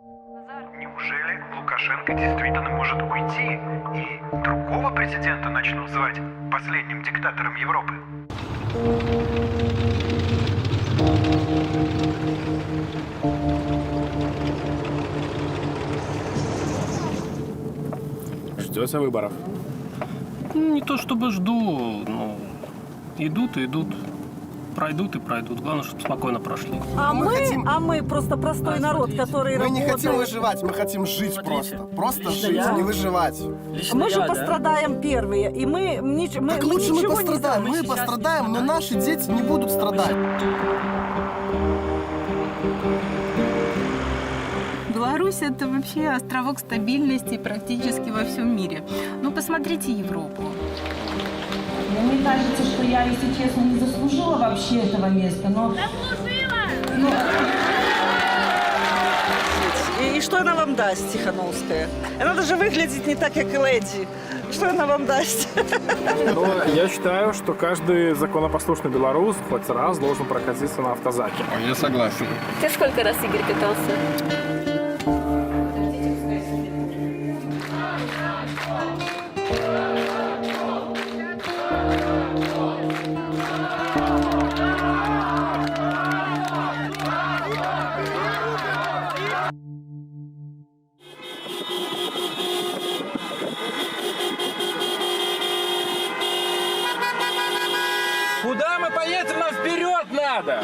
Неужели Лукашенко действительно может уйти, и другого президента начнут звать последним диктатором Европы? Ждете выборов? Не то чтобы жду, но идут и идут. Пройдут и пройдут. Главное, чтобы спокойно прошли. А мы просто простой народ, который Мы не работает. хотим выживать, мы хотим жить просто. Просто жить, не выживать. Мы же пострадаем первые, и мы Так ничего лучше мы не пострадаем, сделаем. мы пострадаем, но наши дети не будут страдать. Беларусь – это вообще островок стабильности практически во всем мире. Ну, посмотрите Европу. Мне кажется, что я, если честно, не заслужила вообще этого места, но... И что она вам даст, Тихановская? Она даже выглядит не так, как леди. Что она вам даст? Но я считаю, что каждый законопослушный белорус хоть раз должен прокатиться на автозаке. Я согласен. Ты сколько раз, Игорь, катался? Куда мы поедем? Нам вперед надо!